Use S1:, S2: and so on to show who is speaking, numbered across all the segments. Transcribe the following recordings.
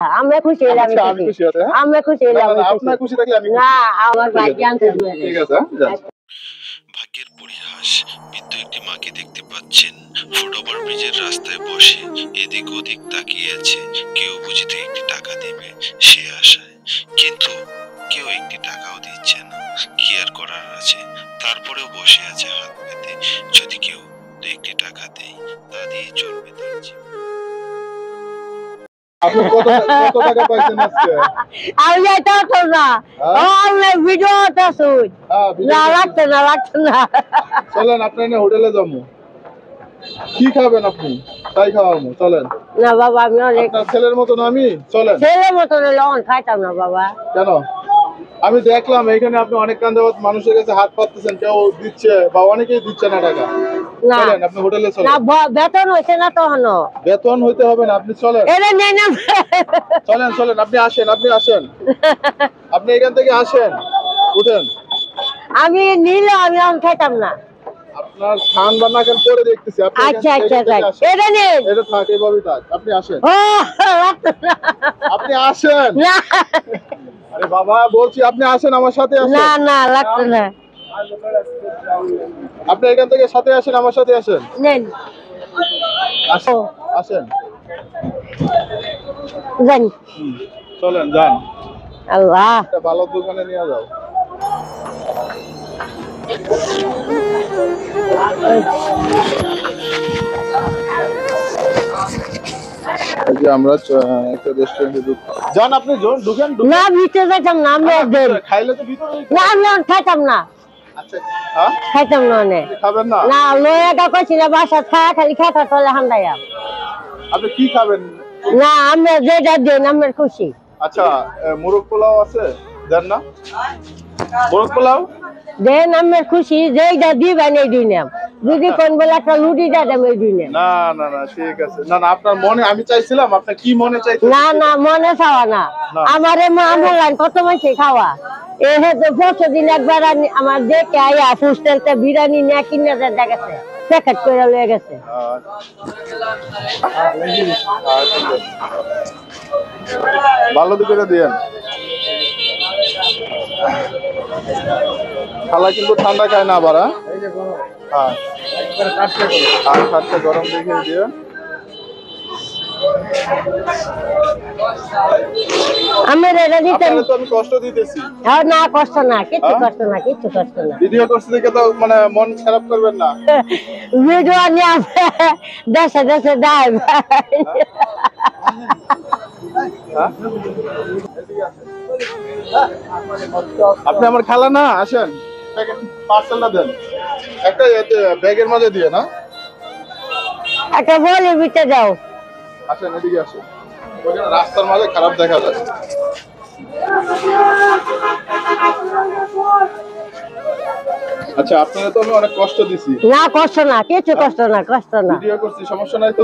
S1: আমরা খুশি হইলে আমি খুশি হতে আমরা খুশি হইলে আমি
S2: আপনার খুশি থাকলে আমি
S1: না আমার ভাই জানতে
S2: ঠিক আছে যান।
S3: ভাগ্যের পরিহাস, বৃদ্ধ একটি মাকে দেখতে পাচ্ছেন ফুটওভার ব্রিজের রাস্তায় বসে এদিক ওদিক তাকিয়ে আছে। কেউ বুঝিতে একটি টাকা দেবে সে আশায়, কিন্তু কেউ একটি টাকাও দিচ্ছে না। কি আর করার আছে, তারপরেও বসে আছে হাত পেতে। যদি কেউ একটি টাকা দেয় তা দিয়ে চলবে তার জীবন।
S2: আপনি কত টাকা পাইছেন আজকে?
S1: আমি যাইতাম তো না আমি ভিডিওতে শুই না লাগতো না
S2: চলেন আপনার হোটেলে যাবো। কি খাবেন আপনি তাই খাওয়াবো, চলেন।
S1: না বাবা আমি অনেক
S2: আপনার ছেলের মতন আমি, চলেন।
S1: ছেলের মতন লন খাইতাম না বাবা।
S2: কেন? আমি দেখলাম এখানে আপনি অনেক কান্দাবাদ মানুষের কাছে হাত পাততেছেন, কেউ দিচ্ছে বা অনেকেই দিচ্ছে না টাকা। চলেন আপনি হোটেলে চলেন।
S1: না বেতন হইছে না তখনো।
S2: বেতন হইতে হবে না, আপনি চলেন।
S1: এটা নেই না
S2: চলেন আপনি আসেন আপনি এখান থেকে আসেন, উঠেন।
S1: আমি নিলে আমি খাইতাম না।
S2: আপনার খান বা না খান করে দেখতেছি।
S1: আচ্ছা এটা নেই,
S2: এটা থাক, এইভাবেই থাক। আপনি আসেন, আপনি আসেন।
S1: না
S2: আরে বাবা বলছি আপনি আসেন, আমার সাথে আসেন।
S1: না লাগতো না।
S2: আপনি এখান থেকে সাথে আসেন, আমার সাথে আসেন।
S1: নেন
S2: আসেন
S1: যান,
S2: চলেন যান।
S1: আল্লাহ
S2: একটা ভালো দোকানে নিয়ে যাও। আমরা একটা রেস্টুরেন্টে যান, আপনি ঢুকেন।
S1: না ভিতরে যাইতাম না, আমি
S2: খাইলে তো ভিতরে
S1: না আমি খাইতাম না।
S2: আচ্ছা হ্যাঁ
S1: খাইতাম না
S2: খাবেন না?
S1: না লয়াটা কইছিল বাসা খায়া খালি খেতা চলে হান্দাইয়া।
S2: আপনি কি খাবেন?
S1: না আমরা যেটা দেন আমার খুশি।
S2: আচ্ছা মোরগ পোলাও আছে, দেন না? মোরগ পোলাও
S1: দেন আমার খুশি, যেটা দিবেন এই দিনাম। যদি কোন বেলা একটা লুটি দেন এই দিনাম।
S2: না ঠিক আছে। না আপনার মনে আমি চাইছিলাম, আপনার কি মনে চাইছিলেন?
S1: না মনে চাওয়া না। আমারে মা বললেন কত মাইছে খাওয়া এ তো 5 দিন একবার আমার দেখে আইয়া ফুস্টেলতে বিরিয়ানি নিয়ে কিনে দেখেছে, প্যাকেট করে লয়ে গেছে।
S2: ভালো দিকে দিয়েন। খালা কিন্তু ঠান্ডা খায় না আবার। হ্যাঁ খাটটা গরম দেখে দিয়ে।
S1: আমি রেডি দিতেন
S2: তো আমি কষ্ট দিতেছি।
S1: হ্যাঁ না কষ্ট না, কিছু কষ্ট না।
S2: ভিডিও করতে দেখে তো মানে মন খারাপ করবেন না।
S1: ভিডিও নিয়ে দেশে দেয়
S2: আপনি আমার খালা না, আসেন পার্সেলটা দেন। একটা ব্যাগের মধ্যে দিয়ে না,
S1: একটা বলি বিতে দাও।
S2: আসেন এদিকে আসেন, রাস্তার মাঝে খারাপ দেখা যায়। আচ্ছা আপনারা তো আমি অনেক কষ্ট দিছি।
S1: না কষ্ট না, কিছু কষ্ট না।
S2: ভিডিও করছি, সমস্যা নাই তো?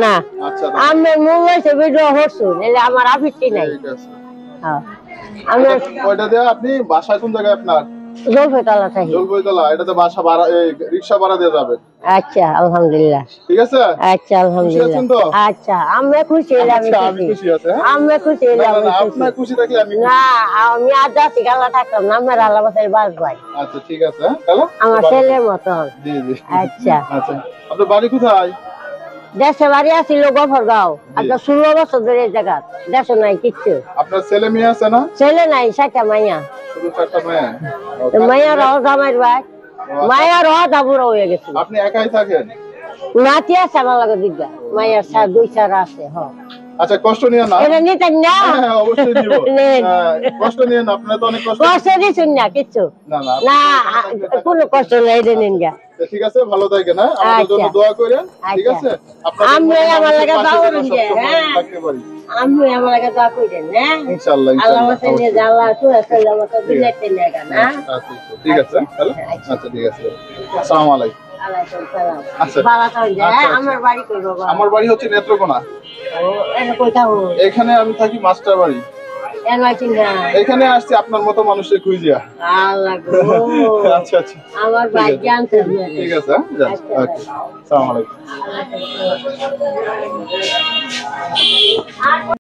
S1: না
S2: আচ্ছা
S1: আমি মোবাইলে ভিডিও করছুন, এলে আমার আপত্তি নাই।
S2: ঠিক আছে।
S1: হ্যাঁ আমি
S2: ওইটা দিয়ে আপনি বাসায় কোন জায়গায় আপনার?
S1: জলপাইতলা থাকি।
S2: জলপাইতলা, এটাতে বাসা ভাড়া রিকশা ভাড়া দিয়ে যাবে।
S1: আচ্ছা আলহামদুলিল্লাহ।
S2: ঠিক আছে
S1: আচ্ছা আলহামদুলিল্লাহ। আচ্ছা আমরা খুশি হইলে আমি
S2: খুশি আছে।
S1: আমরা খুশি হইলে আমি খুশি।
S2: আপনার খুশি থাকলে আমি খুশি।
S1: না আমি আজ যাচ্ছি গালা থাকতাম না, আমার আল্লাহ বাসায় বাস ভাই।
S2: আচ্ছা ঠিক আছে তাহলে
S1: আমার ছেলের মতন।
S2: জি
S1: আচ্ছা
S2: আপনার বাড়ি কোথায়?
S1: দেশে বাড়ি আসছিল গফরগাঁও। আপনার 16 বছর ধরে এই জায়গা দেশে নাই কিচ্ছু।
S2: আপনার ছেলে মেয়ে আছে না?
S1: ছেলে নাই, 7টা মাইয়া।
S2: শুধু 4টা মেয়ে?
S1: মাইয়া রাও জামাইর ভাই, মাইয়া রাও দাবুরা হয়ে গেছে।
S2: আপনি একাই থাকেন?
S1: নাতি আছে আমার লাগে দিগা, মাইয়ার 2 আছে। হ্যাঁ
S2: আচ্ছা কষ্ট নিও না।
S1: এটা নিতেন না?
S2: অবশ্যই নিব। কষ্ট নিও না, আপনি তো অনেক
S1: কষ্ট দিছেন না কিচ্ছু? না কোনো কষ্ট নাই, এটা নিন গা।
S2: ঠিক আছে ভালো থাকেন। হ্যাঁ আমাদের জন্য দোয়া করেন। ঠিক আছে
S1: আমি আমার লাগে দোয়া করেন। হ্যাঁ আমি আমার লাগে দোয়া করেন। হ্যাঁ
S2: ইনশাআল্লাহ
S1: আল্লাহ ওয়াসিলে আল্লাহ সুরাসাল্লাহ মত দিলেতে নেগা না।
S2: আচ্ছা ঠিক আছে তাহলে। আচ্ছা ঠিক আছে, আসসালামু আলাইকুম।
S1: ওয়ালাইকুম সালাম।
S2: আচ্ছা
S1: ভালো থাকবেন। আমার বাড়ি কই বাবা?
S2: আমার বাড়ি হচ্ছে নেত্রকোনা।
S1: ও এনে কইতাও?
S2: এখানে আমি থাকি মাস্টার বাড়ি। এখানে আসছি আপনার মতো মানুষের খুঁজিয়া। আল্লাহ গো। আচ্ছা আমার ভাই জানতে। ঠিক আছে যান। ওকে আসসালামু আলাইকুম।